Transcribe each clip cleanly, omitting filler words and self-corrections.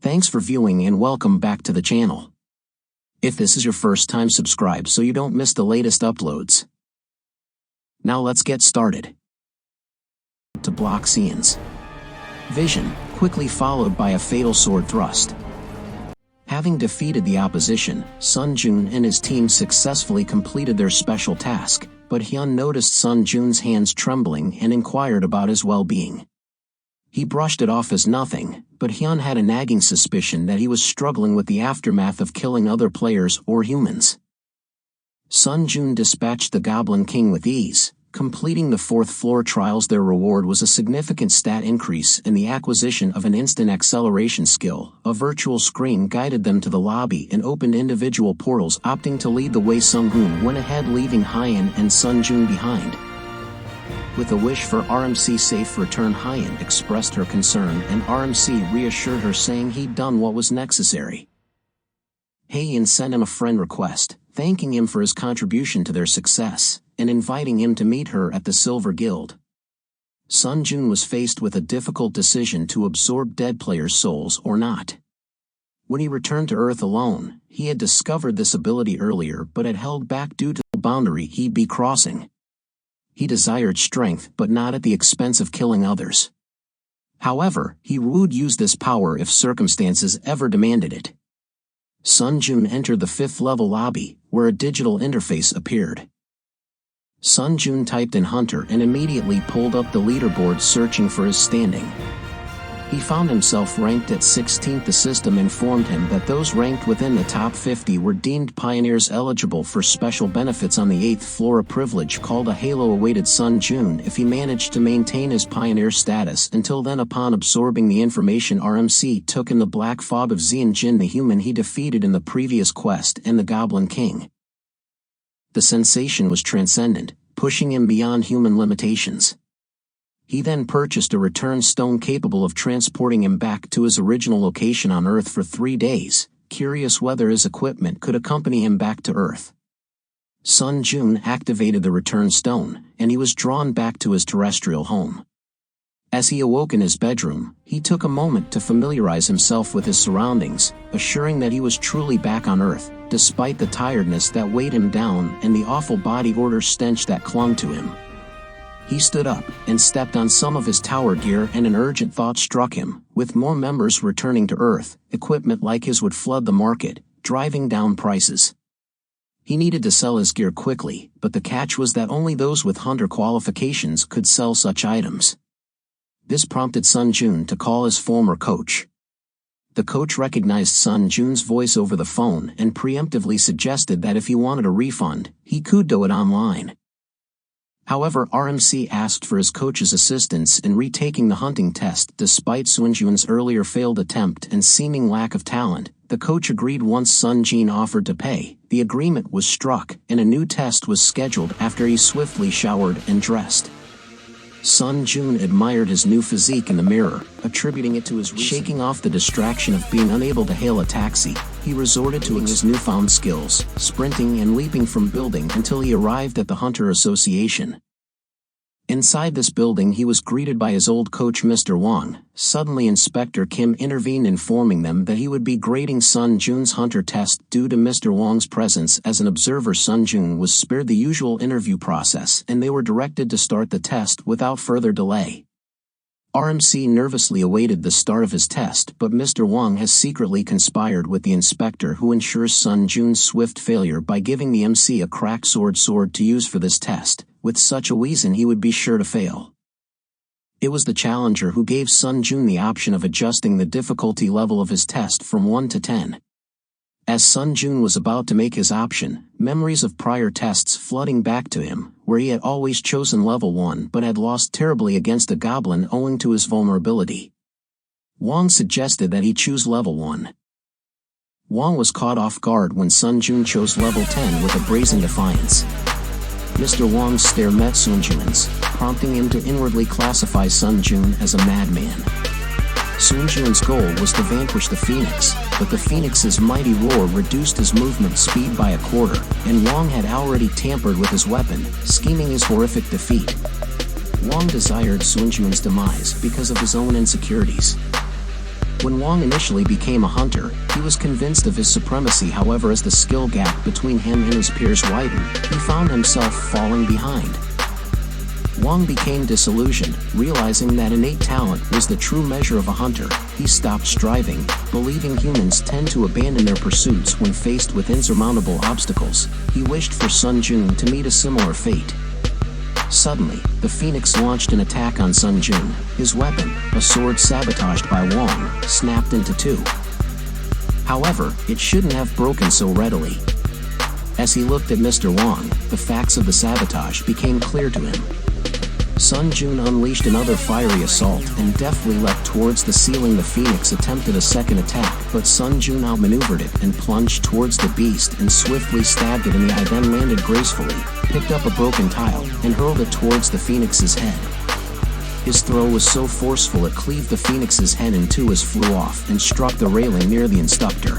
Thanks for viewing and welcome back to the channel. If this is your first time, subscribe so you don't miss the latest uploads. Now let's get started. To block Xian's vision, quickly followed by a fatal sword thrust. Having defeated the opposition, Sun Jun and his team successfully completed their special task, but Hyun noticed Sun Jun's hands trembling and inquired about his well-being. He brushed it off as nothing, but Hyun had a nagging suspicion that he was struggling with the aftermath of killing other players or humans. Sun Jun dispatched the Goblin King with ease, completing the 4th floor trials. Their reward was a significant stat increase and the acquisition of an instant acceleration skill. A virtual screen guided them to the lobby and opened individual portals. Opting to lead the way, Sung-hoon went ahead, leaving Hyeon and Sun Jun behind. With a wish for RMC safe return, Hyeon expressed her concern and RMC reassured her, saying he'd done what was necessary. Hyeon sent him a friend request, thanking him for his contribution to their success, and inviting him to meet her at the Silver Guild. Sun Jun was faced with a difficult decision to absorb dead players' souls or not. When he returned to Earth alone, he had discovered this ability earlier but had held back due to the boundary he'd be crossing. He desired strength but not at the expense of killing others. However, he would use this power if circumstances ever demanded it. Sun Jun entered the 5th level lobby, where a digital interface appeared. Sun Jun typed in Hunter and immediately pulled up the leaderboard, searching for his standing. He found himself ranked at 16th. The system informed him that those ranked within the top 50 were deemed pioneers eligible for special benefits on the 8th floor, a privilege called a halo awaited Sun Jun if he managed to maintain his pioneer status until then. Upon absorbing the information, RMC took in the black fog of Xian Jin, the human he defeated in the previous quest, and the Goblin King. The sensation was transcendent, pushing him beyond human limitations. He then purchased a return stone capable of transporting him back to his original location on Earth for 3 days, curious whether his equipment could accompany him back to Earth. Sun Jun activated the return stone, and he was drawn back to his terrestrial home. As he awoke in his bedroom, he took a moment to familiarize himself with his surroundings, assuring that he was truly back on Earth, despite the tiredness that weighed him down and the awful body odor stench that clung to him. He stood up and stepped on some of his tower gear, and an urgent thought struck him. With more members returning to Earth, equipment like his would flood the market, driving down prices. He needed to sell his gear quickly, but the catch was that only those with hunter qualifications could sell such items. This prompted Sun Jun to call his former coach. The coach recognized Sun Jun's voice over the phone and preemptively suggested that if he wanted a refund, he could do it online. However, RMC asked for his coach's assistance in retaking the hunting test. Despite Sun Jun's earlier failed attempt and seeming lack of talent, the coach agreed. Once Sun Jun offered to pay, the agreement was struck and a new test was scheduled after he swiftly showered and dressed. Sun Jun admired his new physique in the mirror, attributing it to his shaking off the distraction of being unable to hail a taxi. He resorted to his newfound skills, sprinting and leaping from building until he arrived at the Hunter Association. Inside this building, he was greeted by his old coach, Mr. Wang. Suddenly, Inspector Kim intervened, informing them that he would be grading Sun Jun's hunter test. Due to Mr. Wang's presence as an observer, Sun Jun was spared the usual interview process, and they were directed to start the test without further delay. RMC nervously awaited the start of his test, but Mr. Wang has secretly conspired with the inspector, who ensures Sun Jun's swift failure by giving the MC a cracked sword to use for this test. With such a reason, he would be sure to fail. It was the challenger who gave Sun Jun the option of adjusting the difficulty level of his test from 1 to 10. As Sun Jun was about to make his option, memories of prior tests flooding back to him, where he had always chosen level 1 but had lost terribly against a goblin owing to his vulnerability. Wang suggested that he choose level 1. Wang was caught off guard when Sun Jun chose level 10 with a brazen defiance. Mr. Wang's stare met Sun Jun's, prompting him to inwardly classify Sun Jun as a madman. Sun Jun's goal was to vanquish the Phoenix, but the Phoenix's mighty roar reduced his movement speed by a quarter, and Wang had already tampered with his weapon, scheming his horrific defeat. Wang desired Sun Jun's demise because of his own insecurities. When Wang initially became a hunter, he was convinced of his supremacy. However, as the skill gap between him and his peers widened, he found himself falling behind. Wang became disillusioned, realizing that innate talent was the true measure of a hunter. He stopped striving, believing humans tend to abandon their pursuits when faced with insurmountable obstacles. He wished for Sun Jun to meet a similar fate. Suddenly, the Phoenix launched an attack on Sun Jun. His weapon, a sword sabotaged by Wang, snapped into two. However, it shouldn't have broken so readily. As he looked at Mr. Wang, the facts of the sabotage became clear to him. Sun Jun unleashed another fiery assault and deftly leapt towards the ceiling. The Phoenix attempted a second attack, but Sun Jun outmaneuvered it and plunged towards the beast and swiftly stabbed it in the eye, then landed gracefully, picked up a broken tile, and hurled it towards the Phoenix's head. His throw was so forceful it cleaved the Phoenix's head in two as flew off and struck the railing near the instructor.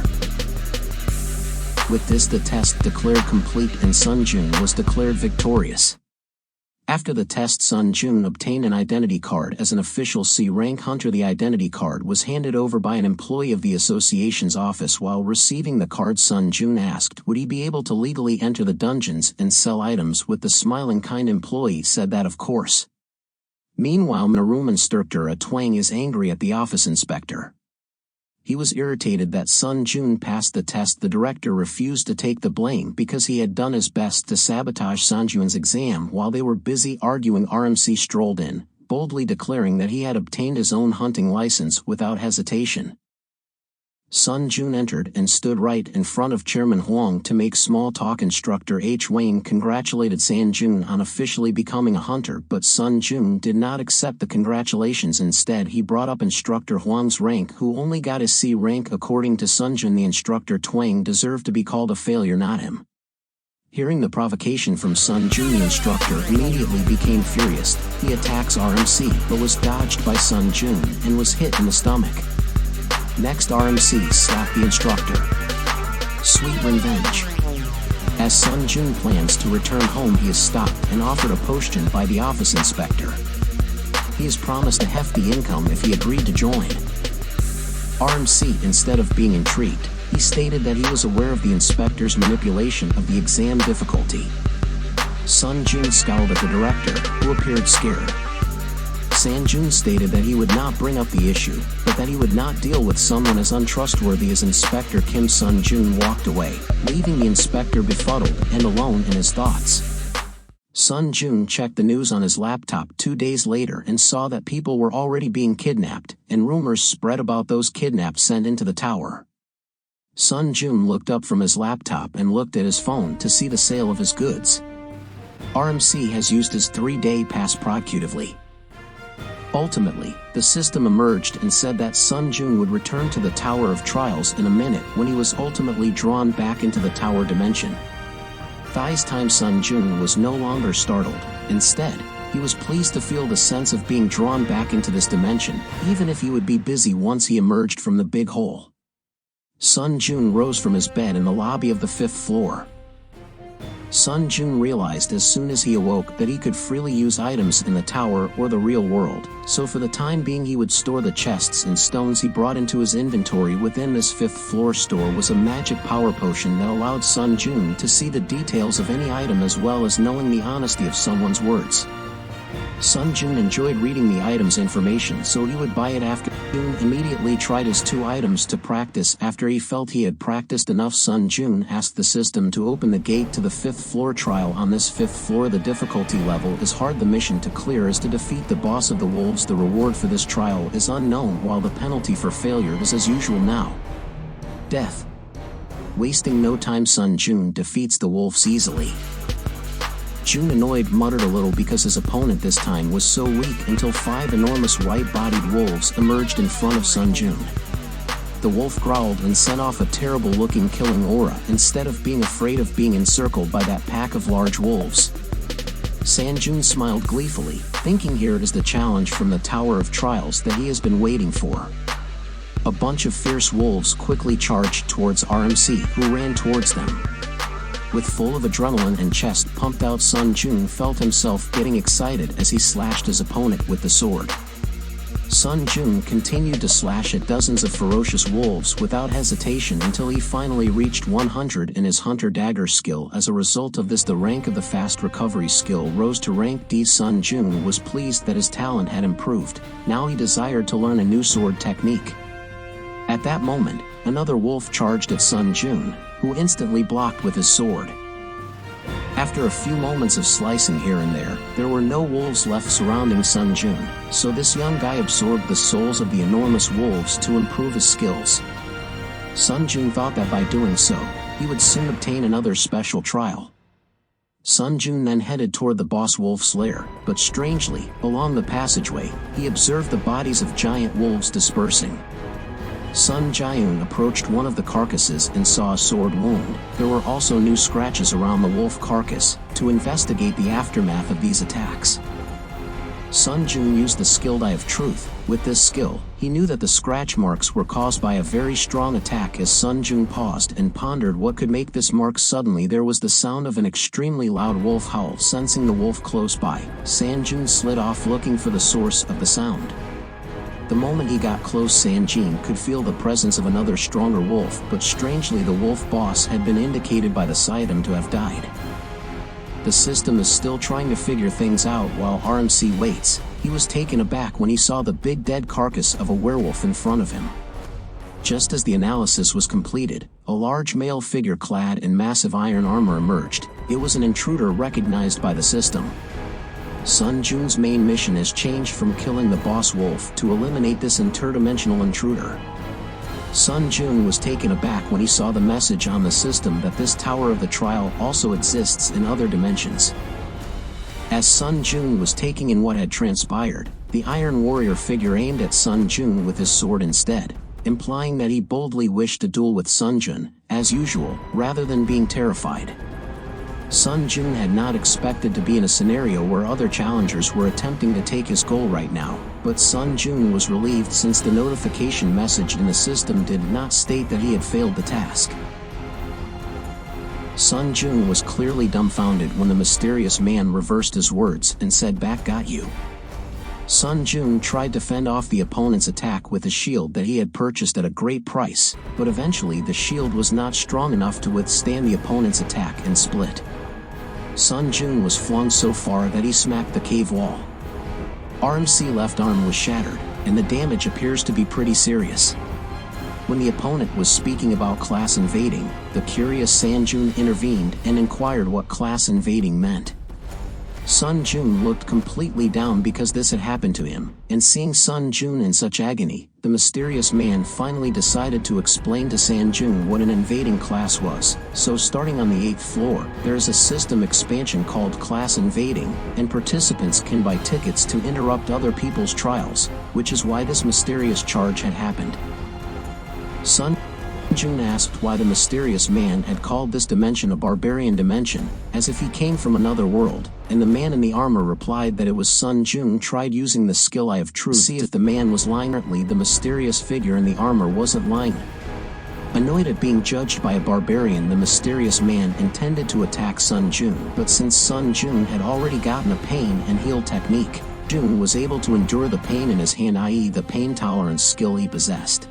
With this, the test declared complete and Sun Jun was declared victorious. After the test, Sun Jun obtained an identity card as an official C-rank hunter. The identity card was handed over by an employee of the association's office. While receiving the card, Sun Jun asked would he be able to legally enter the dungeons and sell items with the smiling kind employee said that of course. Meanwhile, Maroom instructor Twang is angry at the office inspector. He was irritated that Sun Jun passed the test. The director refused to take the blame because he had done his best to sabotage Sun Jun's exam. While they were busy arguing, RMC strolled in, boldly declaring that he had obtained his own hunting license without hesitation. Sun Jun entered and stood right in front of Chairman Huang to make small talk. Instructor H. Wayne congratulated Sun Jun on officially becoming a hunter, but Sun Jun did not accept the congratulations. Instead, he brought up Instructor Huang's rank, who only got his C rank. According to Sun Jun, the instructor Twang deserved to be called a failure, not him. Hearing the provocation from Sun Jun, the instructor immediately became furious. He attacks RMC but was dodged by Sun Jun and was hit in the stomach. Next, RMC slapped the instructor. Sweet revenge. As Sun Jun plans to return home, he is stopped and offered a potion by the office inspector. He is promised a hefty income if he agreed to join. RMC, instead of being intrigued, he stated that he was aware of the inspector's manipulation of the exam difficulty. Sun Jun scowled at the director, who appeared scared. Sun Jun stated that he would not bring up the issue, but that he would not deal with someone as untrustworthy as Inspector Kim. Sun Jun walked away, leaving the inspector befuddled and alone in his thoughts. Sun Jun checked the news on his laptop 2 days later and saw that people were already being kidnapped, and rumors spread about those kidnapped sent into the tower. Sun Jun looked up from his laptop and looked at his phone to see the sale of his goods. RMC has used his 3-day pass proactively. Ultimately, the system emerged and said that Sun Jun would return to the Tower of Trials in a minute when he was ultimately drawn back into the Tower Dimension. This time Sun Jun was no longer startled. Instead, he was pleased to feel the sense of being drawn back into this dimension, even if he would be busy once he emerged from the big hole. Sun Jun rose from his bed in the lobby of the 5th floor. Sun Jun realized as soon as he awoke that he could freely use items in the tower or the real world, so for the time being he would store the chests and stones he brought into his inventory. Within this 5th floor store was a magic power potion that allowed Sun Jun to see the details of any item as well as knowing the honesty of someone's words. Sun Jun enjoyed reading the item's information, so he would buy it. After Jun immediately tried his 2 items to practice. After he felt he had practiced enough, Sun Jun asked the system to open the gate to the 5th floor trial. On this 5th floor, the difficulty level is hard. The mission to clear is to defeat the boss of the wolves. The reward for this trial is unknown, while the penalty for failure is as usual now: death. Wasting no time, Sun Jun defeats the wolves easily. Jun, annoyed, muttered a little because his opponent this time was so weak until 5 enormous white-bodied wolves emerged in front of Sun Jun. The wolf growled and sent off a terrible-looking killing aura instead of being afraid of being encircled by that pack of large wolves. Sun Jun smiled gleefully, thinking here is the challenge from the Tower of Trials that he has been waiting for. A bunch of fierce wolves quickly charged towards RMC, who ran towards them. With full of adrenaline and chest pumped out, Sun Jun felt himself getting excited as he slashed his opponent with the sword. Sun Jun continued to slash at dozens of ferocious wolves without hesitation until he finally reached 100 in his hunter dagger skill. As a result of this, the rank of the fast recovery skill rose to rank D. Sun Jun was pleased that his talent had improved. Now he desired to learn a new sword technique. At that moment, another wolf charged at Sun Jun, who instantly blocked with his sword. After a few moments of slicing here and there were no wolves left surrounding Sun Jun, so this young guy absorbed the souls of the enormous wolves to improve his skills. Sun Jun thought that by doing so, he would soon obtain another special trial. Sun Jun then headed toward the boss wolf's lair, but strangely, along the passageway, he observed the bodies of giant wolves dispersing. Sun Jun approached one of the carcasses and saw a sword wound. There were also new scratches around the wolf carcass. To investigate the aftermath of these attacks, Sun Jun used the skilled Eye of Truth. With this skill, he knew that the scratch marks were caused by a very strong attack. As Sun Jun paused and pondered what could make this mark, suddenly there was the sound of an extremely loud wolf howl. Sensing the wolf close by, Sun Jun slid off looking for the source of the sound. The moment he got close, Sun Jun could feel the presence of another stronger wolf, but strangely the wolf boss had been indicated by the Siadam to have died. The system is still trying to figure things out while RMC waits. He was taken aback when he saw the big dead carcass of a werewolf in front of him. Just as the analysis was completed, a large male figure clad in massive iron armor emerged. It was an intruder recognized by the system. Sun Jun's main mission has changed from killing the boss wolf to eliminate this interdimensional intruder. Sun Jun was taken aback when he saw the message on the system that this Tower of the Trial also exists in other dimensions. As Sun Jun was taking in what had transpired, the Iron Warrior figure aimed at Sun Jun with his sword instead, implying that he boldly wished to duel with Sun Jun, as usual, rather than being terrified. Sun Jun had not expected to be in a scenario where other challengers were attempting to take his goal right now, but Sun Jun was relieved since the notification message in the system did not state that he had failed the task. Sun Jun was clearly dumbfounded when the mysterious man reversed his words and said, "Back got you." Sun Jun tried to fend off the opponent's attack with a shield that he had purchased at a great price, but eventually the shield was not strong enough to withstand the opponent's attack and split. Sun Jun was flung so far that he smacked the cave wall. RMC left arm was shattered, and the damage appears to be pretty serious. When the opponent was speaking about class invading, the curious Sun Jun intervened and inquired what class invading meant. Sun Jun looked completely down because this had happened to him, and seeing Sun Jun in such agony, the mysterious man finally decided to explain to Sun Jun what an invading class was. So starting on the 8th floor, there is a system expansion called Class Invading, and participants can buy tickets to interrupt other people's trials, which is why this mysterious charge had happened. Sun Jun asked why the mysterious man had called this dimension a barbarian dimension, as if he came from another world, and the man in the armor replied that it was Sun Jun tried using the skill Eye of Truth to see if the man was lying. Apparently the mysterious figure in the armor wasn't lying. Annoyed at being judged by a barbarian, the mysterious man intended to attack Sun Jun, but since Sun Jun had already gotten a pain and heal technique, Jun was able to endure the pain in his hand, i.e. the pain tolerance skill he possessed.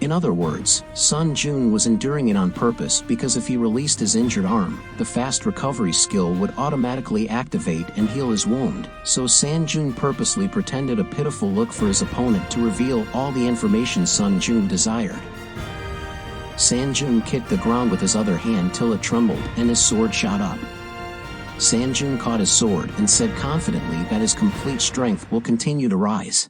In other words, Sun Jun was enduring it on purpose because if he released his injured arm, the fast recovery skill would automatically activate and heal his wound, so Sun Jun purposely pretended a pitiful look for his opponent to reveal all the information Sun Jun desired. Sun Jun kicked the ground with his other hand till it trembled and his sword shot up. Sun Jun caught his sword and said confidently that his complete strength will continue to rise.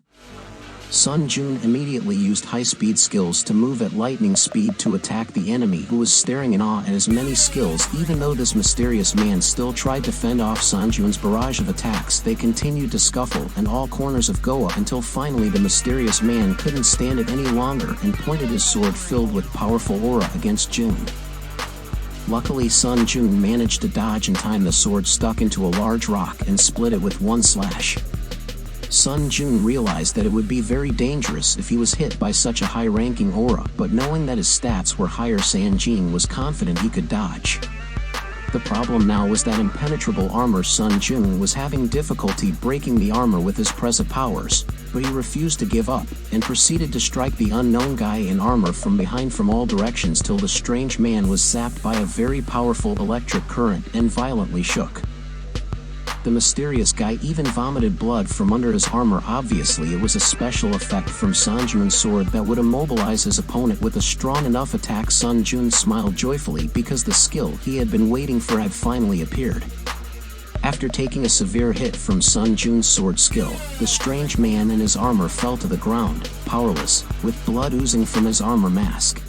Sun Jun immediately used high-speed skills to move at lightning speed to attack the enemy, who was staring in awe at his many skills. Even though this mysterious man still tried to fend off Sun Jun's barrage of attacks, they continued to scuffle in all corners of Goa until finally the mysterious man couldn't stand it any longer and pointed his sword filled with powerful aura against Jun. Luckily Sun Jun managed to dodge in time. The sword stuck into a large rock and split it with one slash. Sun Jun realized that it would be very dangerous if he was hit by such a high-ranking aura, but knowing that his stats were higher, Sun Jun was confident he could dodge. The problem now was that impenetrable armor Sun Jun was having difficulty breaking the armor with his Presa powers, but he refused to give up, and proceeded to strike the unknown guy in armor from behind from all directions till the strange man was zapped by a very powerful electric current and violently shook. The mysterious guy even vomited blood from under his armor. Obviously it was a special effect from Sun Jun's sword that would immobilize his opponent with a strong enough attack. Sun Jun smiled joyfully because the skill he had been waiting for had finally appeared. After taking a severe hit from Sun Jun's sword skill, the strange man in his armor fell to the ground, powerless, with blood oozing from his armor mask.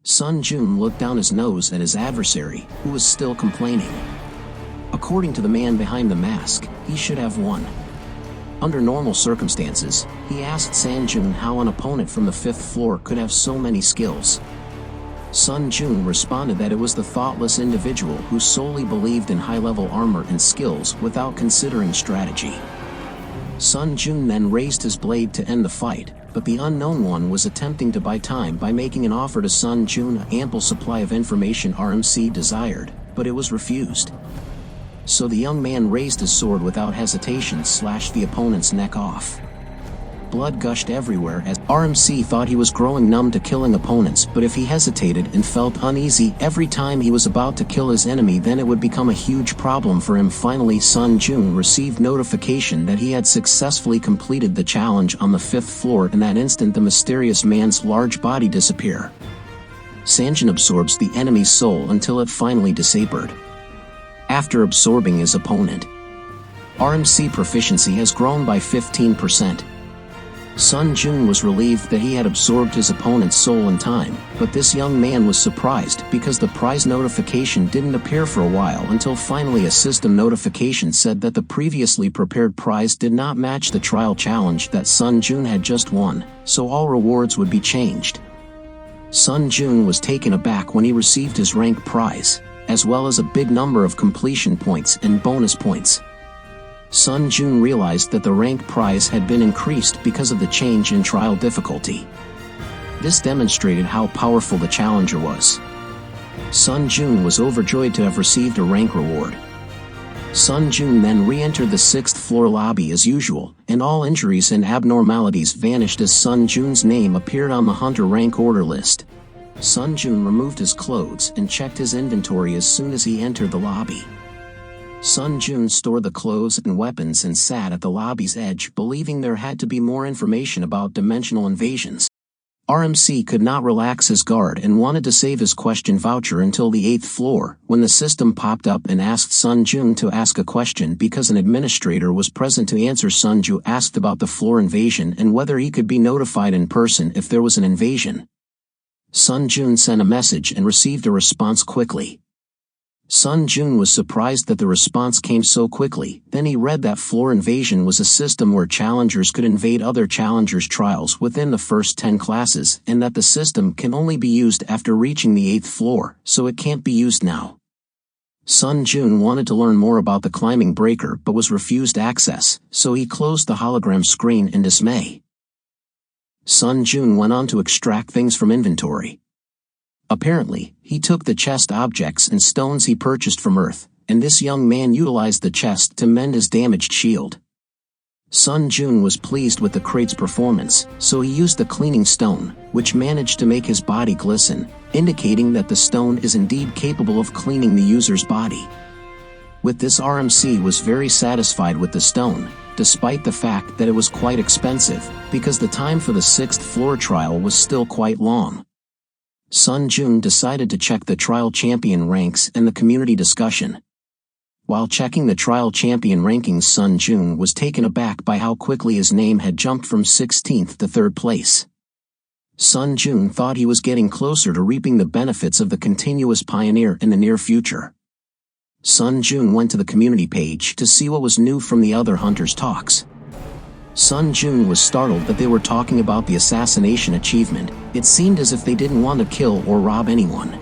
Sun Jun looked down his nose at his adversary, who was still complaining. According to the man behind the mask, he should have won. Under normal circumstances, he asked Sun Jun how an opponent from the 5th floor could have so many skills. Sun Jun responded that it was the thoughtless individual who solely believed in high-level armor and skills without considering strategy. Sun Jun then raised his blade to end the fight, but the unknown one was attempting to buy time by making an offer to Sun Jun an ample supply of information RMC desired, but it was refused. So the young man raised his sword without hesitation, slashed the opponent's neck off. Blood gushed everywhere as RMC thought he was growing numb to killing opponents, but if he hesitated and felt uneasy every time he was about to kill his enemy, then it would become a huge problem for him. Finally, Sun Jun received notification that he had successfully completed the challenge on the 5th floor. In that instant, the mysterious man's large body disappeared. Sun Jun absorbs the enemy's soul until it finally disabled. After absorbing his opponent, RMC proficiency has grown by 15%. Sun Jun was relieved that he had absorbed his opponent's soul in time, but this young man was surprised because the prize notification didn't appear for a while until finally a system notification said that the previously prepared prize did not match the trial challenge that Sun Jun had just won, so all rewards would be changed. Sun Jun was taken aback when he received his rank prize, as well as a big number of completion points and bonus points. Sun Jun realized that the rank prize had been increased because of the change in trial difficulty. This demonstrated how powerful the challenger was. Sun Jun was overjoyed to have received a rank reward. Sun Jun then re-entered the 6th floor lobby as usual, and all injuries and abnormalities vanished as Sun Jun's name appeared on the hunter rank order list. Sun Jun removed his clothes and checked his inventory as soon as he entered the lobby. Sun Jun stored the clothes and weapons and sat at the lobby's edge, believing there had to be more information about dimensional invasions. RMC could not relax his guard and wanted to save his question voucher until the 8th floor, when the system popped up and asked Sun Jun to ask a question because an administrator was present to answer. Sun Jun asked about the floor invasion and whether he could be notified in person if there was an invasion. Sun Jun sent a message and received a response quickly. Sun Jun was surprised that the response came so quickly. Then he read that floor invasion was a system where challengers could invade other challengers' trials within the first 10 classes, and that the system can only be used after reaching the 8th floor, so it can't be used now. Sun Jun wanted to learn more about the climbing breaker but was refused access, so he closed the hologram screen in dismay. Sun Jun went on to extract things from inventory. Apparently, he took the chest objects and stones he purchased from Earth, and this young man utilized the chest to mend his damaged shield. Sun Jun was pleased with the crate's performance, so he used the cleaning stone, which managed to make his body glisten, indicating that the stone is indeed capable of cleaning the user's body. With this, RMC was very satisfied with the stone, despite the fact that it was quite expensive, because the time for the 6th floor trial was still quite long. Sun Jun decided to check the trial champion ranks and the community discussion. While checking the trial champion rankings, Sun Jun was taken aback by how quickly his name had jumped from 16th to 3rd place. Sun Jun thought he was getting closer to reaping the benefits of the continuous pioneer in the near future. Sun Jun went to the community page to see what was new from the other hunters' talks. Sun Jun was startled that they were talking about the assassination achievement. It seemed as if they didn't want to kill or rob anyone.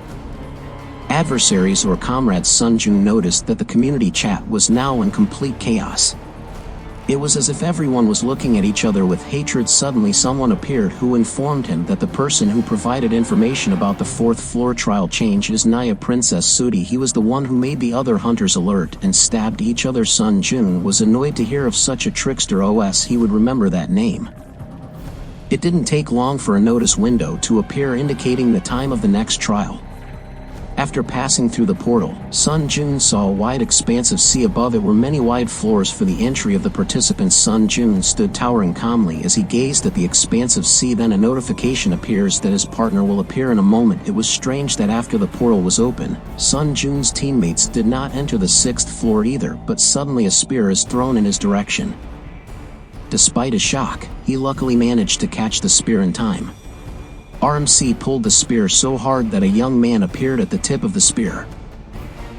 Adversaries or comrades. Sun Jun noticed that the community chat was now in complete chaos. It was as if everyone was looking at each other with hatred. Suddenly someone appeared who informed him that the person who provided information about the fourth floor trial change is Naya Princess Sudi. He was the one who made the other hunters alert and stabbed each other. Sun Jun was annoyed to hear of such a trickster. He would remember that name. It didn't take long for a notice window to appear indicating the time of the next trial. After passing through the portal, Sun Jun saw a wide expanse of sea. Above it were many wide floors for the entry of the participants. Sun Jun stood towering calmly as he gazed at the expanse of sea. Then a notification appears that his partner will appear in a moment. It was strange that after the portal was open, Sun Jun's teammates did not enter the 6th floor either, but suddenly a spear is thrown in his direction. Despite his shock, he luckily managed to catch the spear in time. RMC pulled the spear so hard that a young man appeared at the tip of the spear.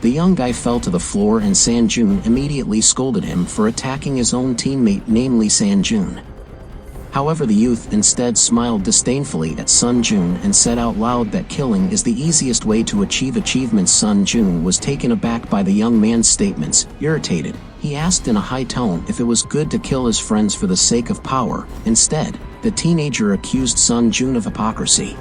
The young guy fell to the floor and San Jun immediately scolded him for attacking his own teammate, namely San Jun. However, the youth instead smiled disdainfully at Sun Jun and said out loud that killing is the easiest way to achieve achievements. Sun Jun was taken aback by the young man's statements. Irritated, he asked in a high tone if it was good to kill his friends for the sake of power. Instead, the teenager accused Sun Jun of hypocrisy.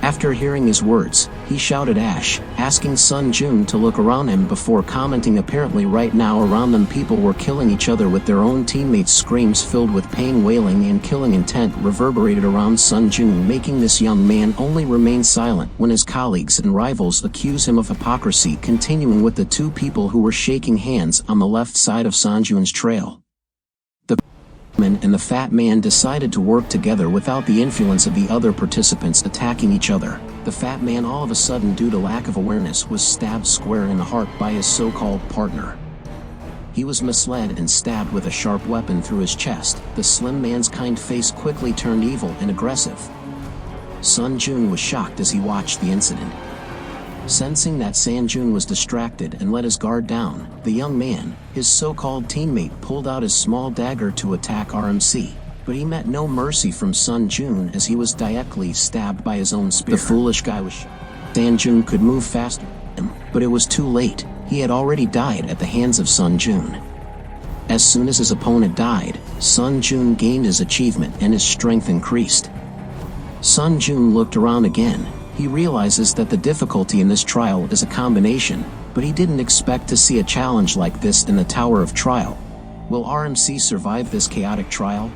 After hearing his words, he shouted Ash, asking Sun Jun to look around him before commenting. Apparently right now around them people were killing each other with their own teammates. Screams filled with pain, wailing and killing intent reverberated around Sun Jun, making this young man only remain silent when his colleagues and rivals accuse him of hypocrisy. Continuing with the two people who were shaking hands on the left side of Sun Jun's trail. And the fat man decided to work together without the influence of the other participants attacking each other. The fat man all of a sudden, due to lack of awareness, was stabbed square in the heart by his so-called partner. He was misled and stabbed with a sharp weapon through his chest. The slim man's kind face quickly turned evil and aggressive. Sun Jun was shocked as he watched the incident. Sensing that San Jun was distracted and let his guard down, the young man, his so-called teammate, pulled out his small dagger to attack RMC. But he met no mercy from Sun Jun as he was directly stabbed by his own spear. The foolish guy was shocked. San Jun could move faster than him, but it was too late. He had already died at the hands of Sun Jun. As soon as his opponent died, Sun Jun gained his achievement and his strength increased. Sun Jun looked around again. He realizes that the difficulty in this trial is a combination, but he didn't expect to see a challenge like this in the Tower of Trial. Will RMC survive this chaotic trial?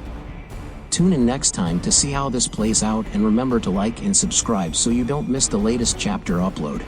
Tune in next time to see how this plays out, and remember to like and subscribe so you don't miss the latest chapter upload.